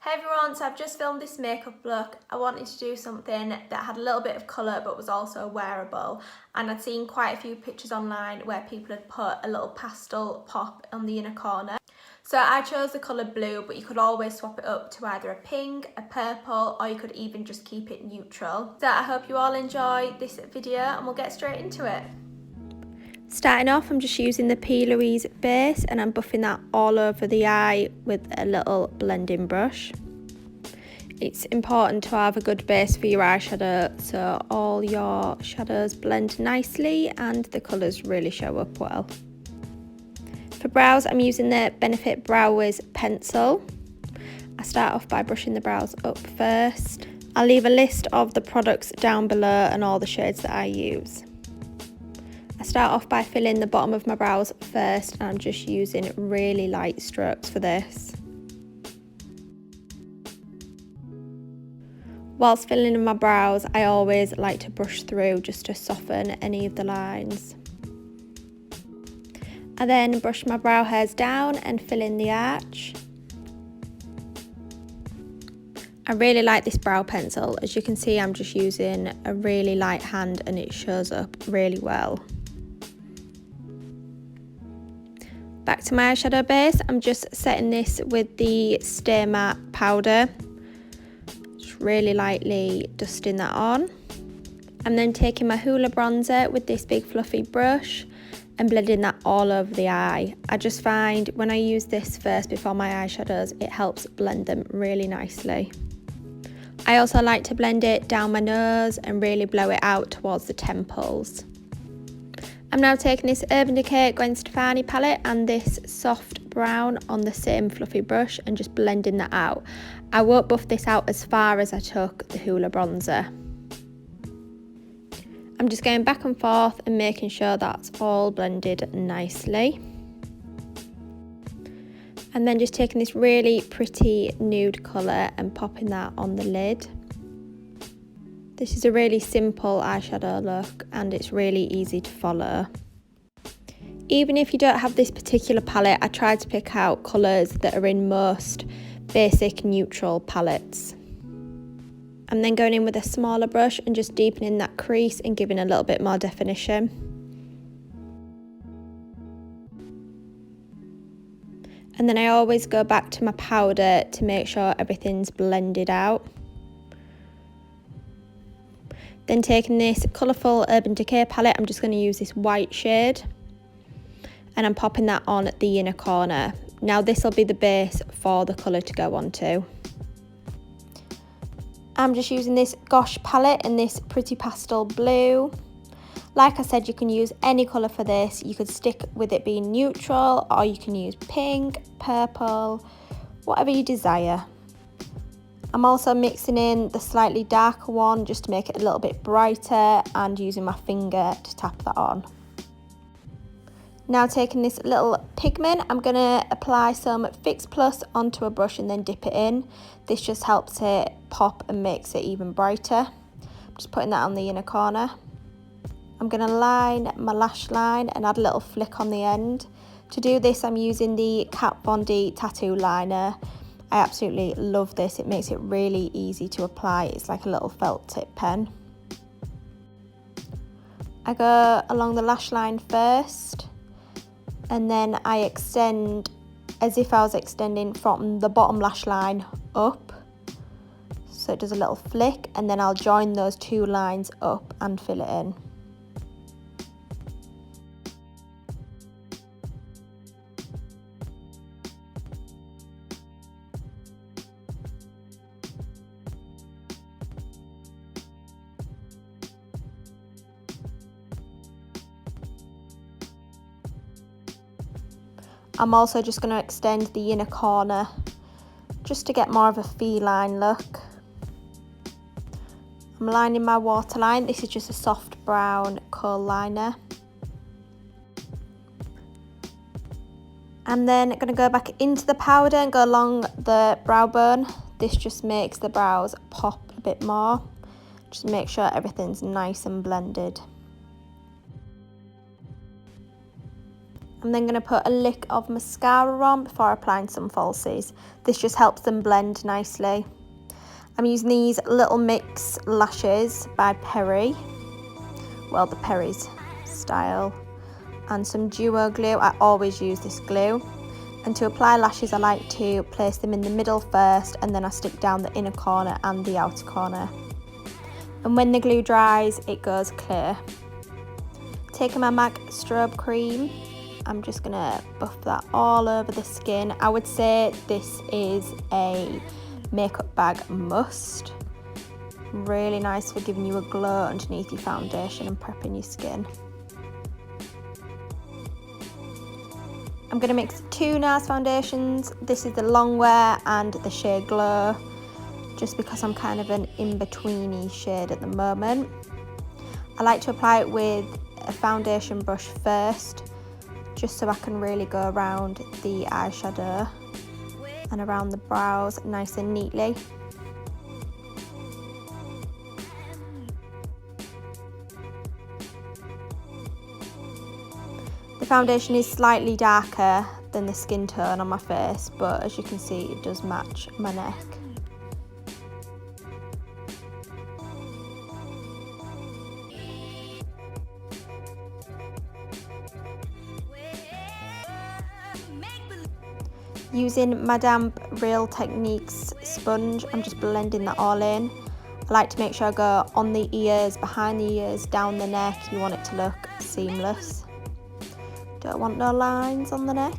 Hey everyone, so I've just filmed this makeup look. I wanted to do something that had a little bit of colour but was also wearable, and I'd seen quite a few pictures online where people had put a little pastel pop on the inner corner. So I chose the colour blue, but you could always swap it up to either a pink, a purple, or you could even just keep it neutral. So I hope you all enjoy this video and we'll get straight into it. Starting off, I'm just using the P.Louse base and I'm buffing that all over the eye with a little blending brush. It's important to have a good base for your eyeshadow so all your shadows blend nicely and the colours really show up well. For brows, I'm using the Benefit Brow Wiz pencil. I start off by brushing the brows up first. I'll leave a list of the products down below and all the shades that I use. I start off by filling the bottom of my brows first, and I'm just using really light strokes for this. Whilst filling in my brows, I always like to brush through just to soften any of the lines. I then brush my brow hairs down and fill in the arch. I really like this brow pencil. As you can see, I'm just using a really light hand and it shows up really well. Back to my eyeshadow base, I'm just setting this with the Stay Matte powder. Just really lightly dusting that on. I'm then taking my Hoola bronzer with this big fluffy brush and blending that all over the eye. I just find when I use this first before my eyeshadows, it helps blend them really nicely. I also like to blend it down my nose and really blow it out towards the temples. I'm now taking this Urban Decay Gwen Stefani palette and this soft brown on the same fluffy brush and just blending that out. I won't buff this out as far as I took the Hoola bronzer. I'm just going back and forth and making sure that's all blended nicely. And then just taking this really pretty nude colour and popping that on the lid. This is a really simple eyeshadow look and it's really easy to follow. Even if you don't have this particular palette, I try to pick out colours that are in most basic neutral palettes. I'm then going in with a smaller brush and just deepening that crease and giving a little bit more definition. And then I always go back to my powder to make sure everything's blended out. Then taking this colourful Urban Decay palette, I'm just going to use this white shade and I'm popping that on at the inner corner. Now this will be the base for the colour to go onto. I'm just using this Gosh palette and this pretty pastel blue. Like I said, you can use any colour for this. You could stick with it being neutral or you can use pink, purple, whatever you desire. I'm also mixing in the slightly darker one just to make it a little bit brighter and using my finger to tap that on. Now taking this little pigment, I'm going to apply some Fix Plus onto a brush and then dip it in. This just helps it pop and makes it even brighter. I'm just putting that on the inner corner. I'm going to line my lash line and add a little flick on the end. To do this, I'm using the Kat Von D tattoo liner. I absolutely love this. It makes it really easy to apply. It's like a little felt tip pen. I go along the lash line first and then I extend as if I was extending from the bottom lash line up. So it does a little flick and then I'll join those two lines up and fill it in. I'm also just going to extend the inner corner just to get more of a feline look. I'm lining my waterline. This is just a soft brown kohl liner. I'm then going to go back into the powder and go along the brow bone. This just makes the brows pop a bit more. Just make sure everything's nice and blended. I'm then going to put a lick of mascara on before applying some falsies. This just helps them blend nicely. I'm using these Little Mix lashes by Perrie, well, the Perrie's style, and some duo glue. I always use this glue. And to apply lashes, I like to place them in the middle first, and then I stick down the inner corner and the outer corner. And when the glue dries, it goes clear. Taking my MAC strobe cream, I'm just gonna buff that all over the skin. I would say this is a makeup bag must. Really nice for giving you a glow underneath your foundation and prepping your skin. I'm going to mix two Nars foundations. This is the long wear and the shade Glow, just because I'm kind of an in-betweeny shade at the moment. I like to apply it with a foundation brush first, just so I can really go around the eyeshadow and around the brows nice and neatly. The foundation is slightly darker than the skin tone on my face, but as you can see, it does match my neck. Using my damp Real Techniques sponge, I'm just blending that all in. I like to make sure I go on the ears, behind the ears, down the neck. You want it to look seamless. Don't want no lines on the neck.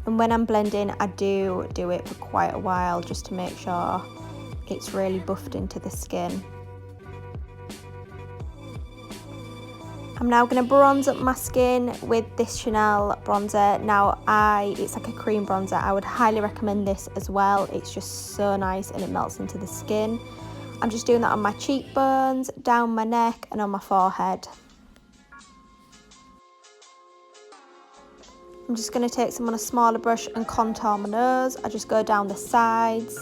And when I'm blending, I do it for quite a while just to make sure it's really buffed into the skin. I'm now going to bronze up my skin with this Chanel bronzer. Now it's like a cream bronzer. I would highly recommend this as well. It's just so nice and it melts into the skin. I'm just doing that on my cheekbones, down my neck and on my forehead. I'm just going to take some on a smaller brush and contour my nose. I just go down the sides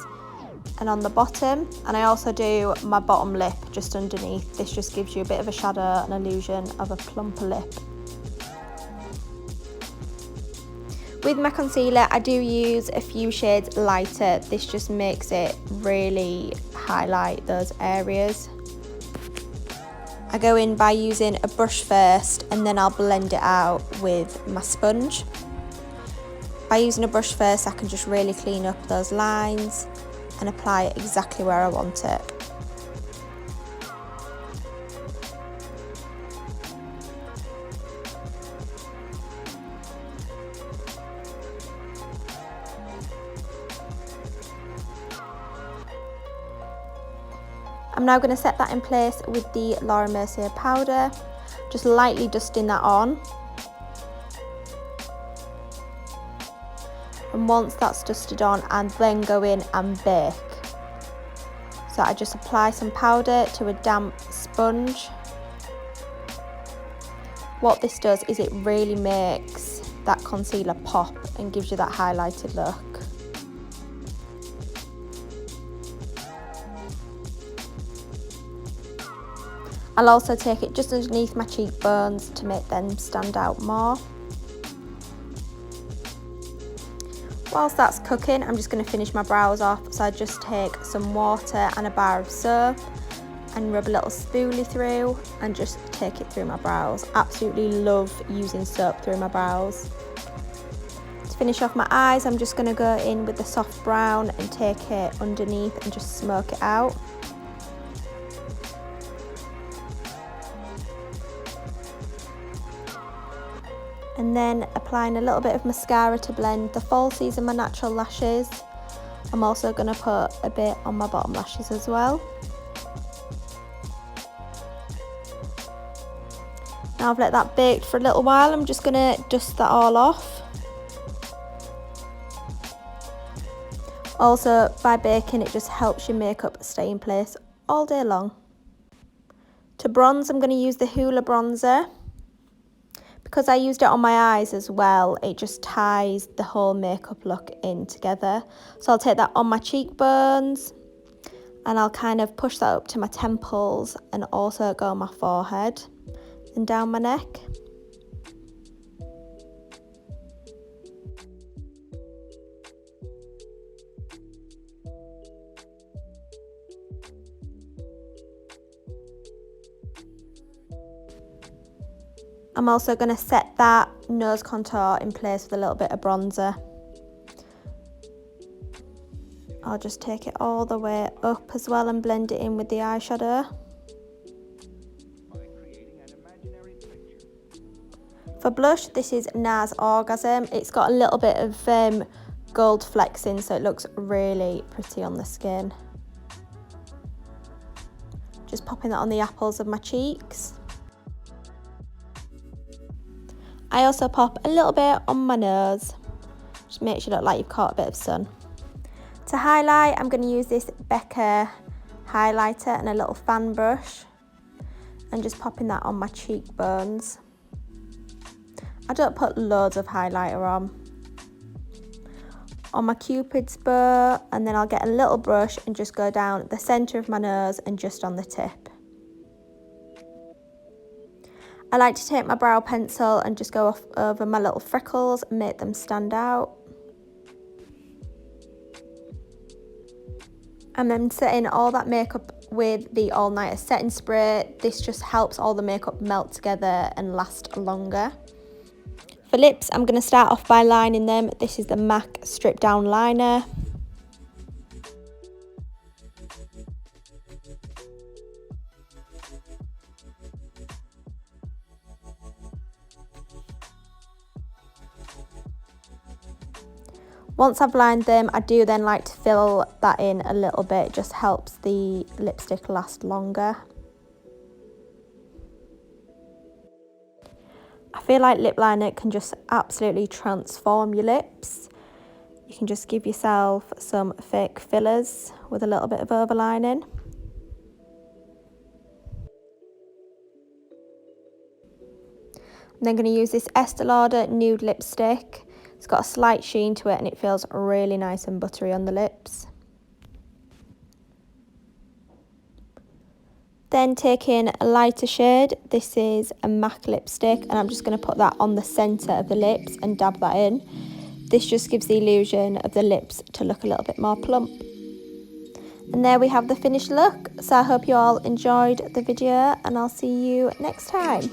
and on the bottom, and I also do my bottom lip just underneath. This just gives you a bit of a shadow, an illusion of a plumper lip. With my concealer, I do use a few shades lighter. This just makes it really highlight those areas. I go in by using a brush first and then I'll blend it out with my sponge. By using a brush first, I can just really clean up those lines and apply it exactly where I want it. I'm now going to set that in place with the Mercier powder, just lightly dusting that on. And once that's dusted on, and then go in and bake. So I just apply some powder to a damp sponge. What this does is it really makes that concealer pop and gives you that highlighted look. I'll also take it just underneath my cheekbones to make them stand out more. Whilst that's cooking, I'm just going to finish my brows off. So I just take some water and a bar of soap and rub a little spoolie through and just take it through my brows. Absolutely love using soap through my brows. To finish off my eyes, I'm just going to go in with the soft brown and take it underneath and just smoke it out. And then applying a little bit of mascara to blend the falsies and my natural lashes. I'm also going to put a bit on my bottom lashes as well. Now I've let that bake for a little while, I'm just going to dust that all off. Also, by baking, it just helps your makeup stay in place all day long. To bronze, I'm going to use the Hoola bronzer. Because I used it on my eyes as well, it just ties the whole makeup look in together. So I'll take that on my cheekbones and I'll kind of push that up to my temples and also go on my forehead and down my neck. I'm also going to set that nose contour in place with a little bit of bronzer. I'll just take it all the way up as well and blend it in with the eyeshadow. For blush, this is Nars Orgasm. It's got a little bit of gold flecks in, so it looks really pretty on the skin. Just popping that on the apples of my cheeks. I also pop a little bit on my nose. Just makes you look like you've caught a bit of sun. To highlight, I'm going to use this Becca highlighter and a little fan brush. And just popping that on my cheekbones. I don't put loads of highlighter on my Cupid's bow, and then I'll get a little brush and just go down the centre of my nose and just on the tip. I like to take my brow pencil and just go over my little freckles and make them stand out. And then setting all that makeup with the All Nighter setting spray. This just helps all the makeup melt together and last longer. For lips, I'm going to start off by lining them. This is the MAC Strip Down Liner. Once I've lined them, I do then like to fill that in a little bit. It just helps the lipstick last longer. I feel like lip liner can just absolutely transform your lips. You can just give yourself some fake fillers with a little bit of overlining. I'm then going to use this Estée Lauder nude lipstick. It's got a slight sheen to it and it feels really nice and buttery on the lips. Then taking a lighter shade, this is a MAC lipstick, and I'm just going to put that on the centre of the lips and dab that in. This just gives the illusion of the lips to look a little bit more plump. And there we have the finished look. So I hope you all enjoyed the video, and I'll see you next time.